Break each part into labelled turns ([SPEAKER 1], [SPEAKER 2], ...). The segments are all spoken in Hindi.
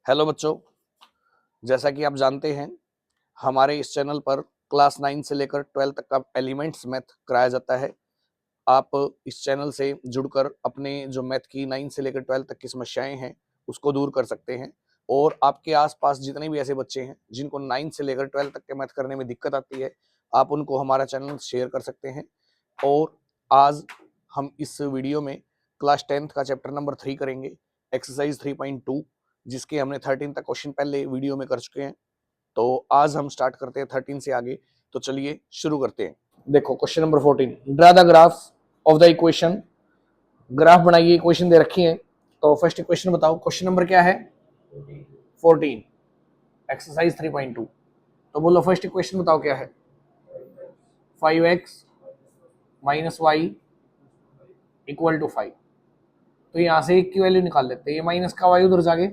[SPEAKER 1] हेलो बच्चों, जैसा कि आप जानते हैं हमारे इस चैनल पर क्लास 9 से लेकर 12 तक का एलिमेंट्स मैथ कराया जाता है। आप इस चैनल से जुड़कर अपने जो मैथ की 9 से लेकर 12 तक की समस्याएं हैं उसको दूर कर सकते हैं। और आपके आसपास जितने भी ऐसे बच्चे हैं जिनको 9 से लेकर 12 तक के मैथ करने में दिक्कत आती है, आप उनको हमारा चैनल शेयर कर सकते हैं। और आज हम इस वीडियो में क्लास 10th का चैप्टर नंबर 3 करेंगे, एक्सरसाइज 3.2, जिसके हमने 13 तक क्वेश्चन पहले वीडियो में कर चुके हैं। तो आज हम स्टार्ट करते हैं 13 से आगे। तो चलिए शुरू करते हैं। देखो question number 14, draw the graph of the equation. Graph बनाइए, इक्वेशन दे रखी है। तो फर्स्ट इक्वेशन बताओ, क्वेश्चन नंबर क्या है? 14, एक्सरसाइज 3.2। तो बोलो फर्स्ट इक्वेशन बताओ क्या है? 5x minus Y equal to 5। तो यहाँ से एक की वैल्यू निकाल लेते हैं। ये माइनस का वाई उधर जाके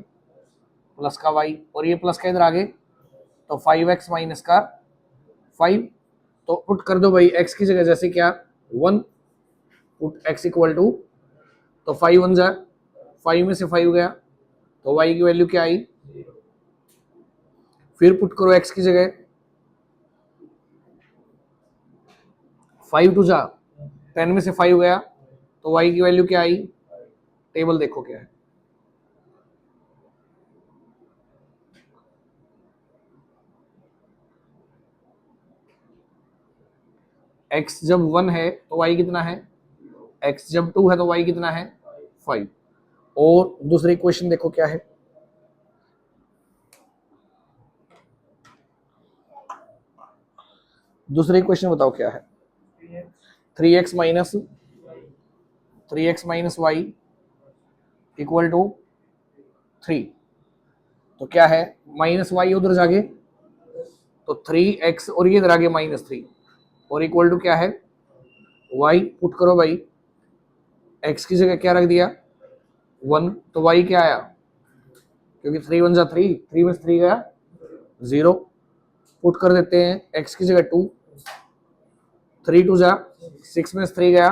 [SPEAKER 1] प्लस का वाई, और ये प्लस का इधर आगे, तो 5x माइनस का 5। तो पुट कर दो भाई x की जगह, जैसे क्या 1, पुट x इक्वल टू, तो 5 1 जा 5 में से 5 गया, तो y की वैल्यू क्या आई? फिर पुट करो x की जगह, 5 2 जा 10 में से 5 गया, तो y की वैल्यू क्या आई? टेबल देखो क्या है। x जब 1 है तो y कितना है? x जब 2 है तो y कितना है? 5। और दूसरी इक्वेशन देखो क्या है। दूसरी इक्वेशन बताओ क्या है? 3x minus Y equal to 3। तो क्या है? माइनस वाई उधर जाके, तो 3x, और ये इधर आगे -3, और इक्वल टू क्या है? y। पुट करो भाई, x की जगह क्या रख दिया? 1, तो y क्या आया? क्योंकि 3 1 जा 3, 3 में से 3 गया 0। पुट कर देते हैं x की जगह 2, 3 2 जा 6 में से 3 गया,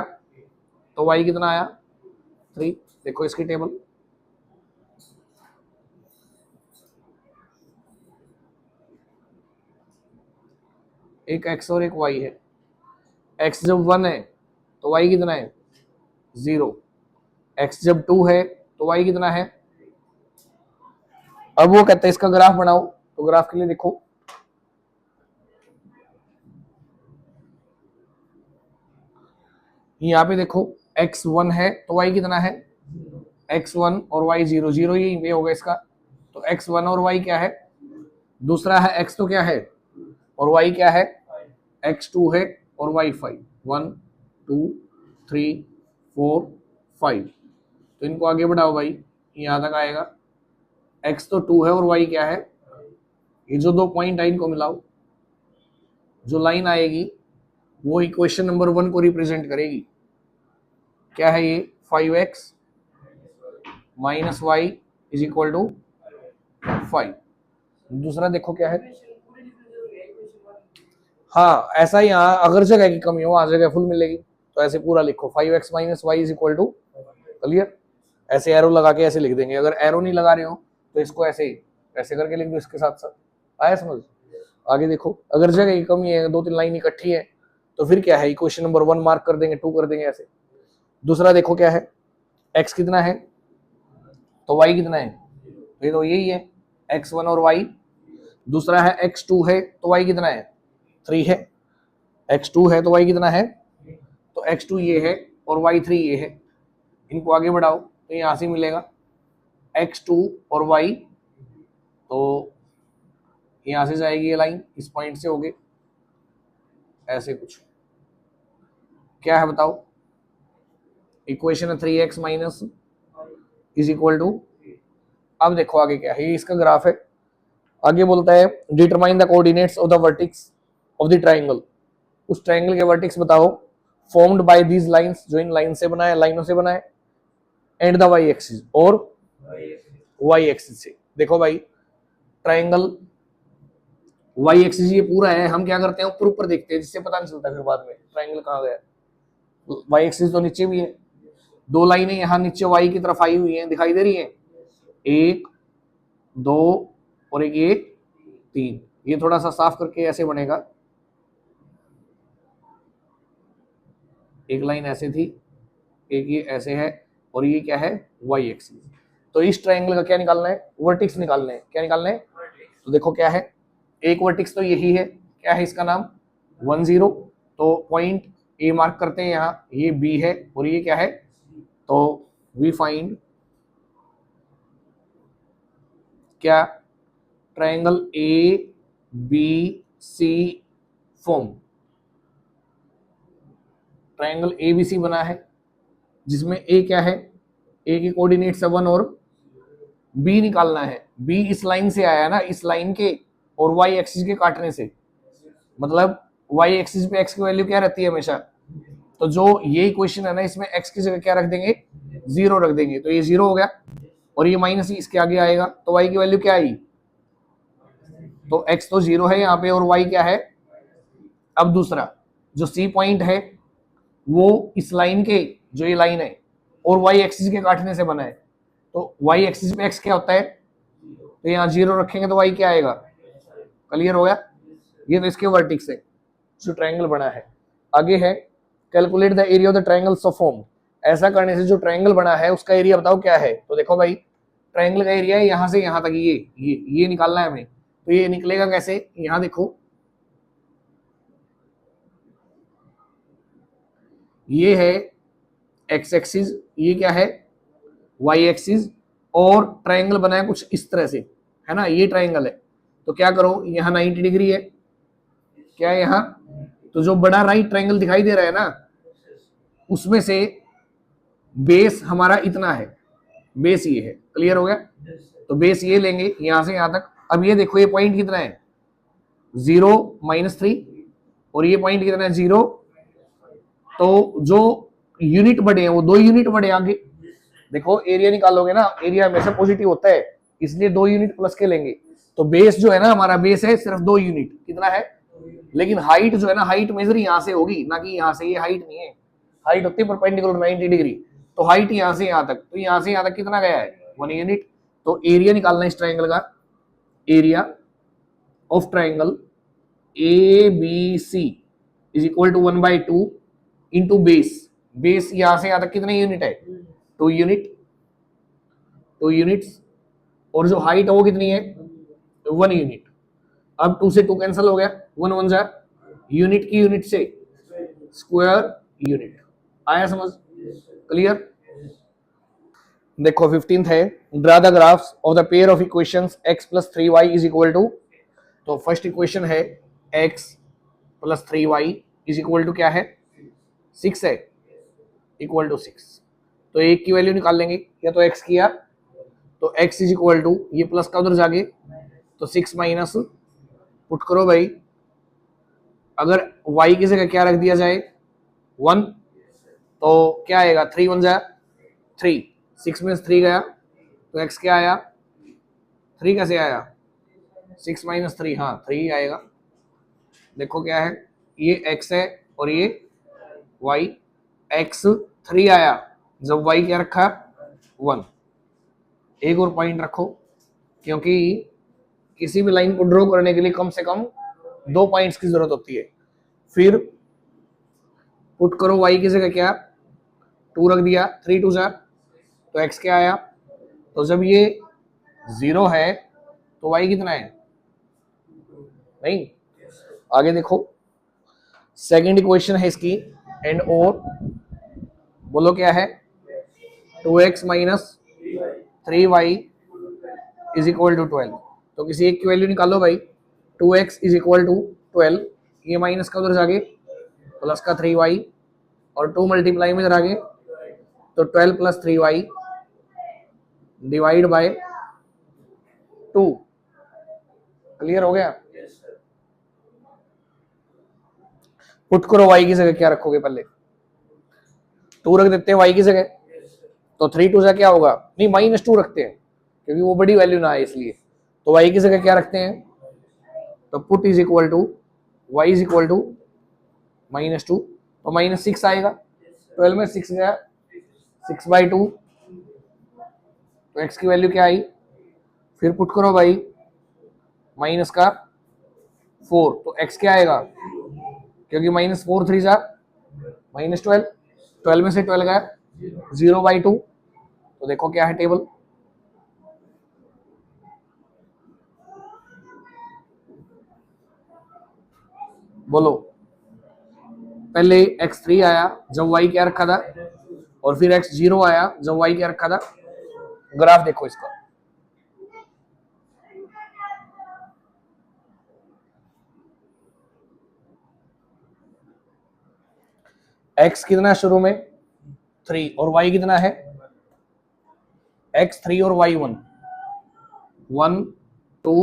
[SPEAKER 1] तो y कितना आया? 3। देखो इसकी टेबल, एक x और एक y है। x जब 1 है तो y कितना है? 0। x जब 2 है तो y कितना है? अब वो कहते हैं इसका ग्राफ बनाओ। तो ग्राफ के लिए देखो, यहाँ पे देखो x1 है तो y कितना है? x1 और y 0 0, ये होगा इसका। तो x1 और y क्या है? दूसरा है x, तो क्या है? और y क्या है? x2 है और y 5। 1 2 3 4 5। तो इनको आगे बढ़ाओ भाई, यहाँ तक आएगा। x तो 2 है और y क्या है? ये जो 2 पॉइंट है इनको मिलाओ, जो लाइन आएगी वो इक्वेशन नंबर 1 को रिप्रेजेंट करेगी। क्या है ये? 5x minus y is equal to 5। दूसरा देखो क्या है। हाँ ऐसा ही, यहाँ अगर जगह की कमी हो वहां जगह फुल मिलेगी, तो ऐसे पूरा लिखो 5x minus y is equal to, clear? ऐसे एरो लगा के ऐसे लिख देंगे। अगर एरो नहीं लगा रहे हो तो इसको ऐसे ही ऐसे करके लिख दो इसके साथ साथ। आया समझ? आगे देखो, अगर जगह की कमी है, 2 3 लाइन इकट्ठी है, तो फिर क्या है? इक्वेशन नंबर 1 मार्क कर देंगे, 2 कर देंगे ऐसे। दूसरा देखो क्या है, x कितना है तो y कितना है? ये तो यही है, x1 और y। दूसरा है x2 है तो y कितना है? 3 है। x2 है तो y कितना है? तो x2 ये है और y3 ये है। इनको आगे बढ़ाओ तो यहाँ से मिलेगा x2 और y, तो यहाँ से जाएगी ये लाइन इस पॉइंट से होगे ऐसे कुछ। क्या है बताओ? इक्वेशन है 3x minus is equal to. अब देखो आगे क्या है, ये इसका ग्राफ है। आगे बोलता है determine the coordinates of the vertex of the triangle. उस ट्राइंगल के वर्टेक्स बताओ फॉर्म्ड बाय दीज लाइंस, जो इन लाइन से बनाए, लाइनों से बनाए, एंड द वाई एक्सिस, और वाई एक्सिस से। देखो भाई ट्राइंगल वाई एक्सिस ये पूरा है, हम क्या करते हैं ऊपर ऊपर देखते हैं, जिससे पता नहीं चलता फिर बाद में ट्राइंगल कहाँ गया। वाई एक्सिस तो नीचे भी है, 2 लाइनें यहाँ नीचे वाई की तरफ आई हुई हैं, दिखाई दे रही हैं, 1 2 और एक ये 3। ये थोड़ा सा साफ करके ऐसे बनेगा, एक लाइन ऐसे थी, एक ये ऐसे है, और ये क्या है, वाई एक्सिस। तो इस ट्रायंगल का क्या निकालना है, वर्टिक्स निकालना है। क्या निकालना है, तो देखो क्या है, एक वर्टिक्स तो यही है, क्या है इसका नाम, 10। तो पॉइंट ए मार्क करते हैं यहाँ, ये बी है और ये क्या है, तो वी फाइंड क्या, triangle A B C form. Triangle A B C बना है, जिसमें ए क्या है, ए की कोऑर्डिनेट्स है 1 और बी निकालना है। बी इस लाइन से आया ना, इस लाइन के और वाई एक्सिस के काटने से, मतलब वाई एक्सिस पे एक्स की वैल्यू क्या रहती है हमेशा, तो जो ये इक्वेशन है ना, इसमें एक्स की जगह क्या रख देंगे, 0 रख देंगे, तो ये 0 हो गया, और ये माइनस इसके आगे आएगा, तो वाई की वैल्यू क्या आई, तो एक्स तो 0 है यहाँ पे और वाई क्या है। अब दूसरा जो सी पॉइंट है वो इस लाइन के, जो ये लाइन है और वाई एक्सिस के काटने से बना है, तो वाई एक्सिस पे एक्स क्या होता है, तो यहाँ 0 रखेंगे तो वाई क्या आएगा। क्लियर हो गया, ये तो इसके वर्टिक्स है जो ट्रायंगल बना है। आगे है calculate the area of the triangle of form. ऐसा करने से जो ट्रायंगल बना है उसका एरिया बताओ क्या है, तो देखो भाई ट्रायंगल का एरिया है यहाँ से यहाँ तक, ये निकालना है हमें, तो ये निकलेगा कैसे, यहाँ देखो ये है एक्स एक्सिस, ये क्या है वाई एक्सिस, और ट्रायंगल बना है कुछ इस तरह से, है ना, ये ट्रायंगल है। तो क्या करो, यहाँ 90 डिग्री है, क्या है यहाँ, तो जो बड़ा राइट ट्रायंगल दिखाई दे रहा है ना, उसमें से बेस हमारा इतना है, बेस ये है। क्लियर हो गया, तो बेस ये लेंगे यहां से यहां तक। अब ये देखो ये पॉइंट कितना है, 0 -3, और ये पॉइंट कितना है, 0। तो जो यूनिट बढ़े हैं वो 2 यूनिट बढ़े आगे। देखो एरिया निकालोगे ना, एरिया हमेशा पॉजिटिव होता है, इसलिए 2 यूनिट प्लस के लेंगे। तो बेस जो है ना हमारा, बेस है सिर्फ 2 यूनिट, कितना है, लेकिन हाइट जो है ना, हाइट मेजर यहाँ से होगी ना कि यहाँ से, ये हाइट नहीं है, हाइट होती है परपेंडिकुलर 90 डिग्री। तो हाइट यहाँ से यहाँ तक, तो यहाँ से यहाँ तक कितना गया है, 1 यूनिट। तो एरिया निकालना है इस ट्रायंगल का, area of triangle A B C is equal to 1/2 into base. Base यहाँ से यहाँ तक कितने यूनिट है, 2 यूनिट, 2 यूनिट्स, और जो हाइट है वो कितनी है, 1 यूनिट। अब 2 से 2 कैंसिल हो गया, 1 1 जा, यूनिट की यूनिट से स्क्वायर यूनिट। आया समझ, क्लियर। देखो 15th है, draw the graphs of the pair of equations x plus 3y is equal to. तो फर्स्ट इक्वेशन है x plus 3y is equal to क्या है, 6 है, इक्वल टू 6। तो एक की वैल्यू निकाल लेंगे, या तो x किया तो x इज इक्वल टू, ये प्लस का उधर जाके तो 6 माइनस, पुट करो भाई, अगर y की जगह क्या रख दिया जाए 1, तो क्या आएगा, 3 1 जा 3, 6 में 3 गया, तो x क्या आया, 3 कैसे आया, 6 माइनस 3, हाँ 3 आएगा। देखो क्या है, ये x है और ये y, x 3 आया जब y क्या रखा 1। एक और पॉइंट रखो, क्योंकि किसी भी लाइन को ड्रॉ करने के लिए कम से कम 2 पॉइंट्स की जरूरत होती है। फिर पुट करो y की जगह क्या, 2 रख दिया, 3 2 4, तो x क्या आया, तो जब ये 0 है तो y कितना है, नहीं। आगे देखो सेकंड इक्वेशन है इसकी, एंड और बोलो क्या है, 2x minus 3y is equal to 12। तो किसी एक की वैल्यू निकालो भाई, 2x इज इक्वल टू 12, ये माइनस का उधर जाके प्लस का 3y, और 2 मल्टीप्लाई में इधर आगे, तो 12 plus 3y divide by 2। Clear हो गया, पुट करो y की जगह क्या रखोगे, पहले 2 रख देते हैं y की जगह, तो 3 2 जा क्या होगा, नहीं -2 रखते हैं क्योंकि वो बड़ी वैल्यू ना आए इसलिए। तो y की जगह क्या रखते हैं, तो put is equal to y is equal to -2, तो -6 आएगा, 12 में 6 गया, 6/2, तो x की वैल्यू क्या आई फिर पुट करो भाई माइनस का 4, तो x क्या आएगा, क्योंकि माइनस 4 3 जा माइनस 12, 12 में से 12 गया 0/2। तो देखो क्या है टेबल, बोलो। पहले x3 आया जब y क्या रखा था, और फिर x0 आया जब y क्या रखा था। ग्राफ देखो इसका, x कितना शुरू में 3 और y कितना है, x 3 और y 1, 1 2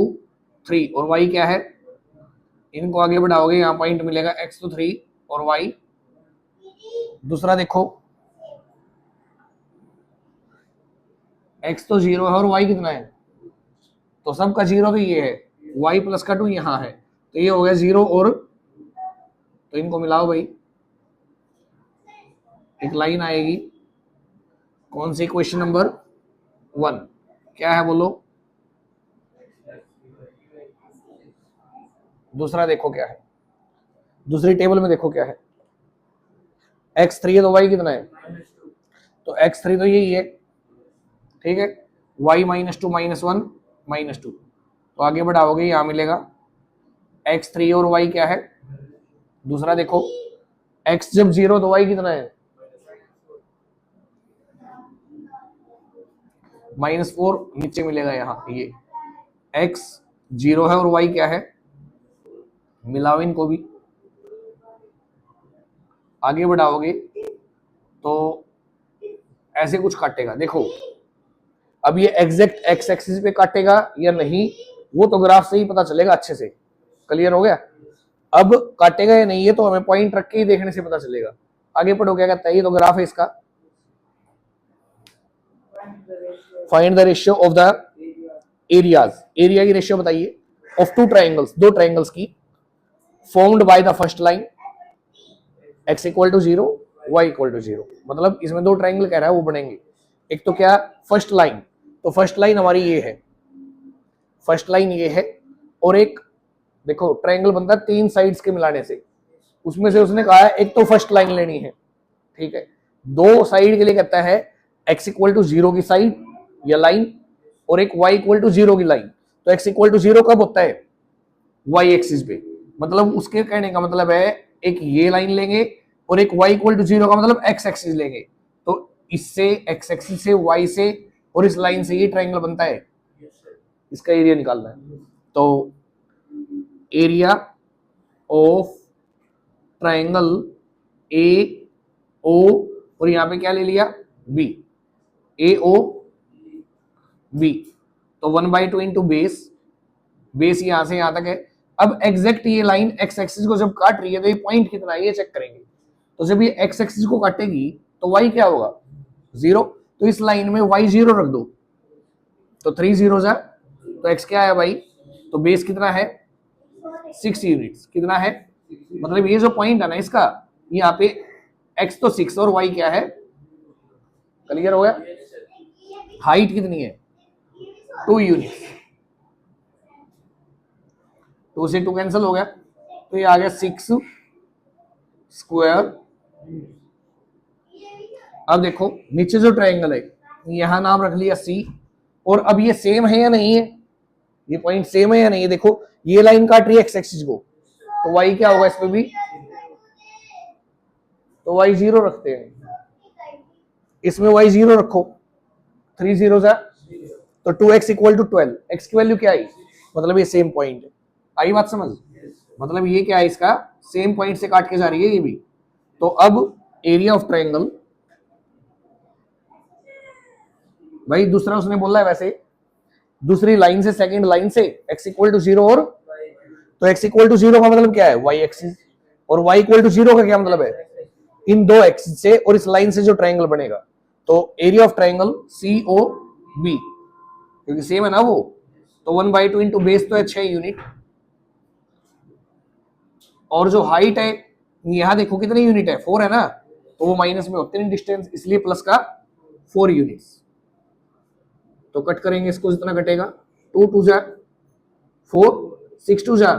[SPEAKER 1] 3 और y क्या है। इनको आगे बढ़ाओगे यहाँ पॉइंट मिलेगा, x तो 3 और y। दूसरा देखो x तो 0 है और y कितना है, तो सबका 0 तो ये है, y प्लस का 2 यहाँ है, तो ये हो गया 0 और, तो इनको मिलाओ भाई, एक लाइन आएगी। कौन सी, क्वेश्चन नंबर 1 क्या है बोलो। दूसरा देखो क्या है, दूसरी टेबल में देखो क्या है, x3 है तो y कितना है, तो x3 तो यही है, ठीक है। y -2 -1 -2, तो आगे बढ़ाओगे यहाँ मिलेगा x3 और y क्या है। दूसरा देखो x जब 0 तो y कितना है, -4 नीचे मिलेगा यहाँ, ये x 0 है और y क्या है, मिलाओ इनको भी, आगे बढ़ाओगे तो ऐसे कुछ काटेगा। देखो अब ये एग्जैक्ट एक्स एक्सिस पे काटेगा या नहीं, वो तो ग्राफ से ही पता चलेगा अच्छे से। क्लियर हो गया। अब काटेगा या नहीं ये तो हमें पॉइंट रख के ही देखने से पता चलेगा। आगे पढ़ो क्या कहता है, ये तो ग्राफ है इसका। Find the ratio of the areas, area की रेशियो बताइए ऑफ टू ट्राइंगल्स, दो ट्राइंगल्स की, formed by the first line x equal to 0 y equal to 0। मतलब इसमें दो ट्राइंगल कह रहा है वो बनेंगे। एक तो क्या, फर्स्ट लाइन, तो फर्स्ट लाइन हमारी ये है, फर्स्ट लाइन ये है, और एक देखो ट्राइंगल बनता है तीन साइड्स के मिलाने से, उसमें से उसने कहा है एक तो फर्स्ट लाइन लेनी है, ठीक है। दो साइड के लिए कहता है x इक्वल टू 0 की साइड या लाइन, और एक y इक्वल टू 0 की लाइन। तो x इक्वल टू 0 कब होता है, y एक्सिस पे, मतलब उसके कहने का मतलब है एक ये लाइन लेंगे और एक y इक्वल टू 0 का मतलब x एक्सिस लेंगे। तो इससे x एक्सिस से y से और इस लाइन से ये ट्राइंगल बनता है, इसका एरिया निकालना है। तो एरिया ऑफ ट्राइंगल ए ओ, और यहां पे क्या ले लिया बी, ए ओ बी, तो 1/2 इंटू बेस, बेस यहां से यहां तक है। अब एग्जैक्ट ये लाइन एक्स एक्सिस को जब काट रही है तो ये पॉइंट कितना है ये चेक करेंगे। तो जब ये एक्स एक्सिस को काटेगी तो वाई क्या होगा 0, तो इस लाइन में वाई 0 रख दो, तो 3 0 जा, तो एक्स क्या है भाई, तो बेस कितना है 6 यूनिट्स, कितना है, मतलब ये जो पॉइंट है ना इसका, यहाँ पे एक्स तो 6 और वाई क्या है, क्लियर हो गया। हाइट कितनी है 2 यूनिट्स, 2 से 2 कैंसिल हो गया, तो ये आ गया 6 स्क्वायर। अब देखो नीचे जो ट्राइंगल है यहां नाम रख लिया सी, और अब ये सेम है या नहीं है, ये पॉइंट सेम है या नहीं है। देखो ये लाइन काट रही है एक्स एक्सिस को, तो वाई क्या होगा इस पे भी, तो वाई 0 रखते हैं, इसमें वाई 0 रखो, 3 0 है, तो 2x इक्वल टू 12, x की वैल्यू क्या आई, मतलब ये सेम पॉइंट है। आई बात समझ, मतलब ये क्या है इसका सेम पॉइंट से काट के जा रही है ये भी। तो अब एरिया ऑफ ट्राइंगल, भाई दूसरा उसने बोला है वैसे, दूसरी लाइन से सेकंड लाइन से x इक्वल टू 0 और, तो x इक्वल टू 0 का मतलब क्या है y एक्सिस, और y इक्वल टू 0 का क्या मतलब है, इन दो एक्सिस से और इस लाइन से जो ट्राइंगल बनेगा। तो area of triangle C O B, क्योंकि सेम है ना वो, तो 1/2 इंटू बेस तो है 6 यूनिट, और जो हाइट है यहां देखो कितनी यूनिट है 4 है ना, तो वो माइनस में होते हैं डिस्टेंस, इसलिए प्लस का 4 यूनिट्स। तो कट करेंगे इसको, जितना कटेगा 2 2 जा 4, 6 2 जा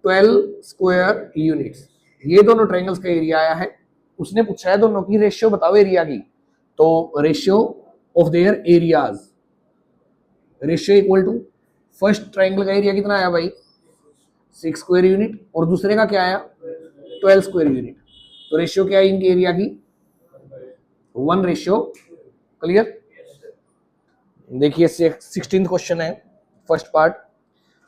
[SPEAKER 1] 12 स्क्वायर यूनिट्स। ये दोनों ट्रायंगल्स का एरिया आया है। उसने पूछा है दोनों की रेशियो बताओ एरिया की, तो ratio of their areas, ratio equal to first triangle का एरिया कितना आया भाई 6 स्क्वायर यूनिट और दूसरे का क्या आया 12 स्क्वायर यूनिट। तो रेशियो क्या है इनके एरिया की 1 रेशियो। क्लियर। देखिए 16th क्वेश्चन है first part,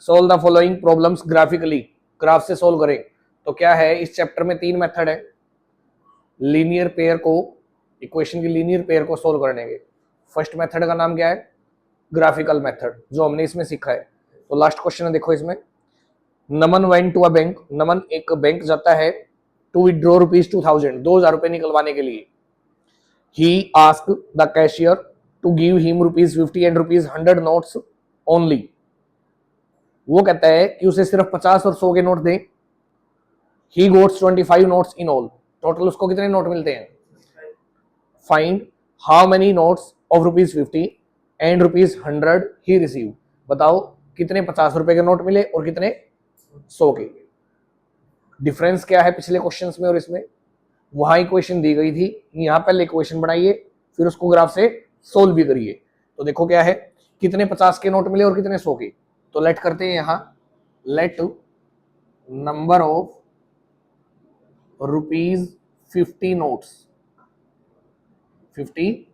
[SPEAKER 1] solve the following problems graphically, graph से सोल्व करें। तो क्या है इस चैप्टर में 3 मेथड है लीनियर पेयर को, इक्वेशन की लीनियर पेयर को सोल्व करने के। फर्स्ट मेथड का नाम क्या है ग्राफिकल मेथड, जो हमने इसमें सीखा है। तो लास्ट क्वेश्चन है देखो इसमें, नमन वेंट टू अ बैंक, नमन एक बैंक जाता है टू विड्रॉ ₹2000, 2000 रुपए निकलवाने के लिए। He ask the cashier to give him ₹50 and ₹100 notes only. वो कहता है कि उसे सिर्फ 50 और 100 के नोट दें। He gets 25 notes in all, total उसको कितने नोट मिलते हैं। Find how many notes of ₹50 and ₹100 he receive, बताओ कितने 50 रुपए के नोट मिले और कितने 100 के। डिफरेंस क्या है पिछले क्वेश्चंस में और इसमें, वहां इक्वेशन दी गई थी, यहां पहले इक्वेशन बनाइए फिर उसको ग्राफ से सोल्व भी करिए। तो देखो क्या है कितने 50 के नोट मिले और कितने 100 के। तो लेट करते हैं यहां, let number of ₹50 notes, 50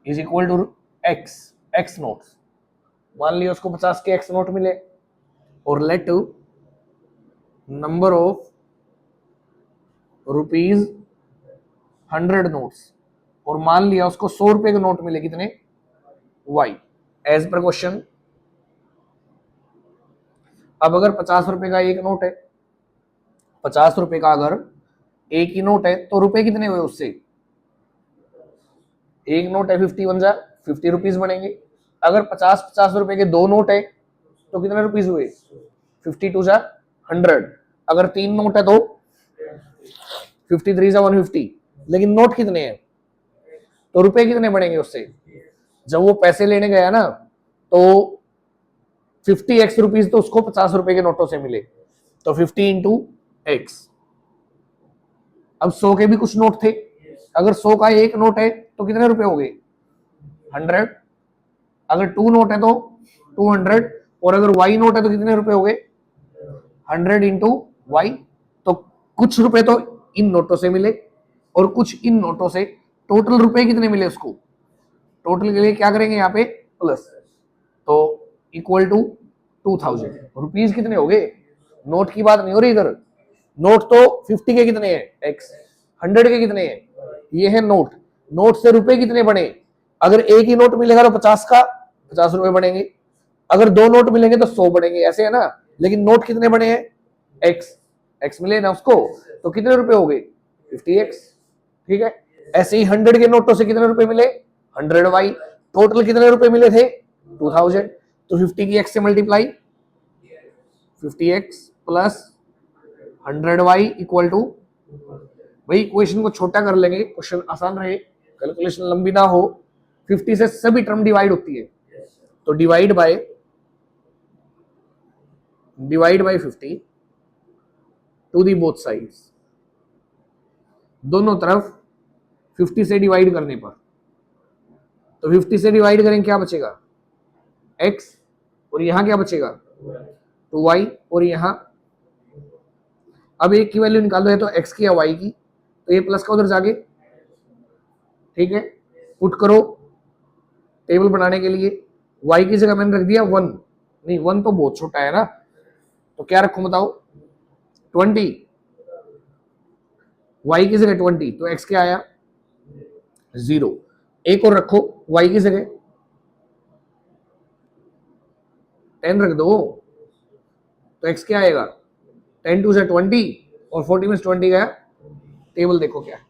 [SPEAKER 1] is equal to x notes. मान लिया उसको 50 के एक्स नोट मिले, और लेट नंबर ऑफ ₹100 नोट्स, और मान लिया उसको 100 रुपए के नोट मिले कितने वाई, एज पर क्वेश्चन। अब अगर 50 रुपए का एक नोट है, 50 रुपए का अगर एक ही नोट है तो रुपए कितने हुए उससे, एक नोट है 50 बन जाए 50 रुपीज बनेंगे। अगर 50 रुपए के दो नोट है तो कितने रुपीज हुए 50 2 जा 100। अगर 3 नोट है तो 53 जा 150, लेकिन नोट कितने हैं तो रुपए कितने बनेंगे उससे। जब वो पैसे लेने गया ना तो 50x रुपीज तो उसको 50 रुपए के नोटों से मिले, तो 50 इंटू एक्स। अब 100 के भी कुछ नोट थे, अगर 100 का एक नोट है तो कितने रुपए हो गए 100। अगर 2 नोट है तो 200, और अगर y नोट है तो कितने रुपए हो गए 100 इंटू वाई। तो कुछ रुपए तो इन नोटों से मिले और कुछ इन नोटों से, टोटल रुपए कितने मिले उसको, टोटल के लिए क्या करेंगे यहाँ पे प्लस, तो इक्वल टू 2000 रुपीज कितने हो गए। नोट की बात नहीं हो रही इधर, नोट तो 50 के कितने हैं एक्स, 100 के कितने हैं ये है नोट। नोट से रुपए कितने बने, अगर एक ही नोट मिलेगा तो 50 का 50 रुपए बनेंगे, अगर दो नोट मिलेंगे तो 100 बनेंगे, ऐसे है ना। लेकिन नोट कितने बने हैं एक्स मिले ना उसको, तो कितने रुपए हो गए 50x। ठीक है, ऐसे ही 100 के नोटों से कितने रुपए मिले 100y, टोटल कितने रुपए मिले थे 2000। तो 50 की x से multiply 50x plus 100y equal to, भाई इक्वेशन को छोटा कर लेंगे क्वेश्चन आसान रहे, कैलकुलेशन लंबी ना हो। 50 से सभी टर्म डिवाइड होती है, तो divide by 50 to the both sides, दोनों तरफ 50 से डिवाइड करने पर। तो 50 से डिवाइड करें क्या बचेगा x, और यहां क्या बचेगा 2y, और यहां अब एक की वैल्यू निकालो है तो x की या y की, तो ये प्लस का उधर जाके, ठीक है पुट करो टेबल बनाने के लिए। y की जगह मैंने रख दिया 1, नहीं 1 तो बहुत छोटा है ना, तो क्या रखूं बताओ 20, y की जगह 20, तो x क्या आया 0। एक और रखो y की जगह 10 रख दो, तो x क्या आएगा 10 2 से 20, और 40 में 20 गया, टेबल देखो क्या है।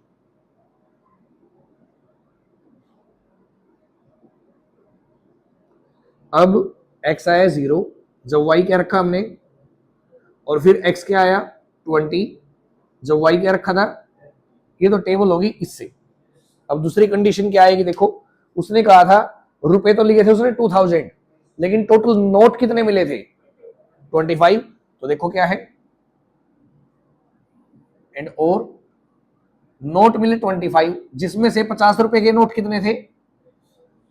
[SPEAKER 1] अब x आया 0 जब y क्या रखा हमने, और फिर x क्या आया 20 जब y क्या रखा था, ये तो टेबल होगी इससे। अब दूसरी कंडीशन क्या आएगी देखो, उसने कहा था रुपए तो लिए थे उसने 2000, लेकिन टोटल नोट कितने मिले थे 25। तो देखो क्या है, एंड और नोट मिले 25, जिसमें से 50 रुपए के नोट कितने थे,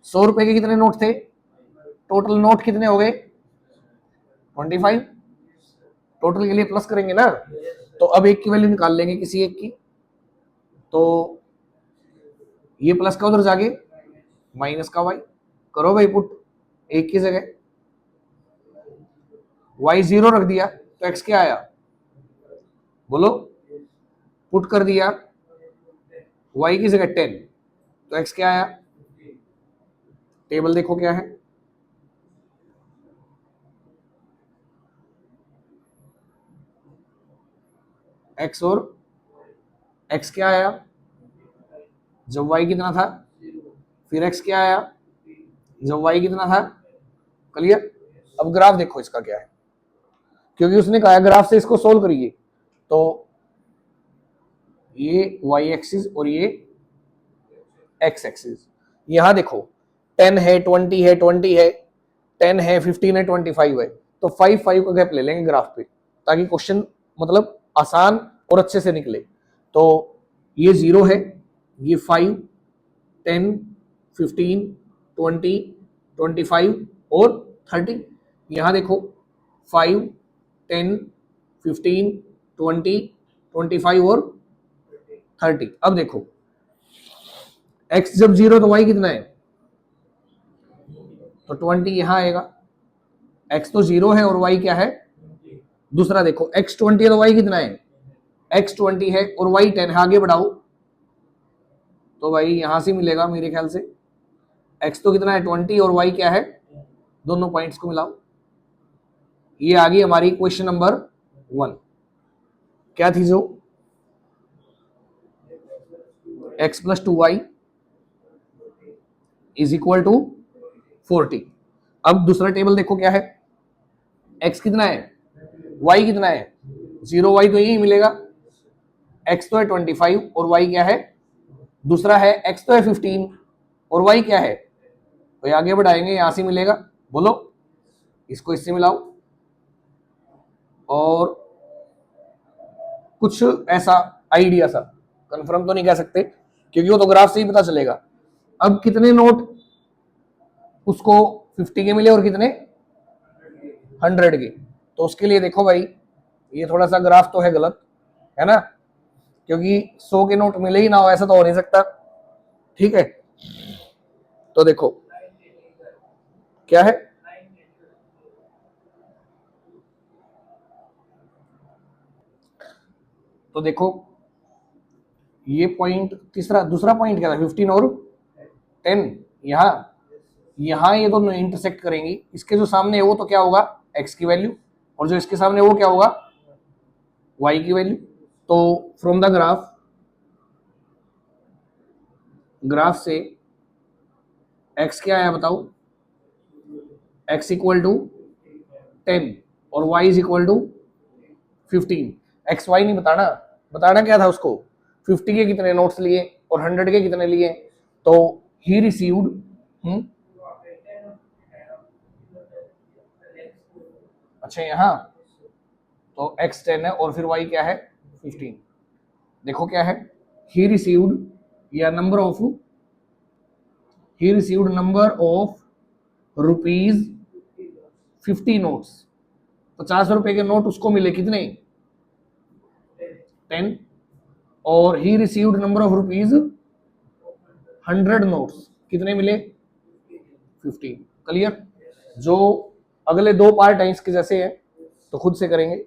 [SPEAKER 1] 100 रुपए के कितने नोट थे, टोटल नोट कितने हो गए 25। टोटल के लिए प्लस करेंगे ना, तो अब एक की वैल्यू निकाल लेंगे किसी एक की, तो ये प्लस का उधर जाके माइनस का वाई, करो भाई पुट एक की जगह y 0 रख दिया तो x क्या आया, बोलो, पुट कर दिया y की जगह 10 तो x क्या आया, टेबल देखो क्या है, x और x क्या आया जब y कितना था, फिर x क्या आया जब y कितना था, क्लियर। अब ग्राफ देखो इसका क्या है, क्योंकि उसने कहा ग्राफ से इसको सोल्व करिए, तो ये y एक्सिस और ये x एक्सिस, यहां देखो 10 है 20 है 20 है 10 है 15 है 25 है, तो 5 का गैप ले लेंगे ग्राफ पे, ताकि क्वेश्चन मतलब आसान और अच्छे से निकले। तो ये 0 है, ये 5 10 15 20 25 और 30, यहां देखो 5 10 15 20 25 और 30। अब देखो x जब 0 तो y कितना है, तो 20 यहां आएगा, x तो 0 है और y क्या है, दूसरा देखो x 20 है तो y कितना है, x 20 है और y 10 है, आगे बढ़ाओ तो भाई यहां से मिलेगा मेरे ख्याल से, x तो कितना है 20 और y क्या है, दोनों पॉइंट्स को मिलाओ, ये आ गई हमारी क्वेश्चन नंबर 1, क्या थी जो x plus 2y is equal to 40। अब दूसरा टेबल देखो क्या है, x कितना है y कितना है, 0y तो यही मिलेगा, x तो है 25 और y क्या है, दूसरा है x तो है 15 और y क्या है, तो ये आगे बढ़ाएंगे यहां से मिलेगा, बोलो इसको इससे मिलाओ, और कुछ ऐसा आइडिया सा, कंफर्म तो नहीं कह सकते क्योंकि वो तो ग्राफ से ही पता चलेगा। अब कितने नोट उसको 50 के मिले और कितने 100 के, तो उसके लिए देखो भाई ये थोड़ा सा ग्राफ तो है गलत, है ना, क्योंकि 100 के नोट मिले ही ना हो ऐसा तो हो नहीं सकता, ठीक है। तो देखो क्या है, तो देखो ये पॉइंट तीसरा, दूसरा पॉइंट क्या था 15 और 10, यहां यहां ये दोनों इंटरसेक्ट करेंगी, इसके जो सामने है वो तो क्या होगा x की वैल्यू, और जो इसके सामने वो क्या होगा y की वैल्यू। तो फ्रॉम द ग्राफ से x क्या आया बताओ, x इक्वल टू 10 और y is equal to 15। X y नहीं बताना, बताना क्या था उसको 50 के कितने नोट्स लिए और 100 के कितने लिए, तो ही रिसीव्ड, अच्छा यहाँ तो x 10 है और फिर y क्या है 15, देखो क्या है, ही रिसीव्ड या he received number of rupees 50 notes, 50 रुपए के नोट उसको मिले कितने 10, और he received number of rupees 100 notes कितने मिले 15। क्लियर, जो अगले दो पार्ट हैं इसके जैसे है तो खुद से करेंगे।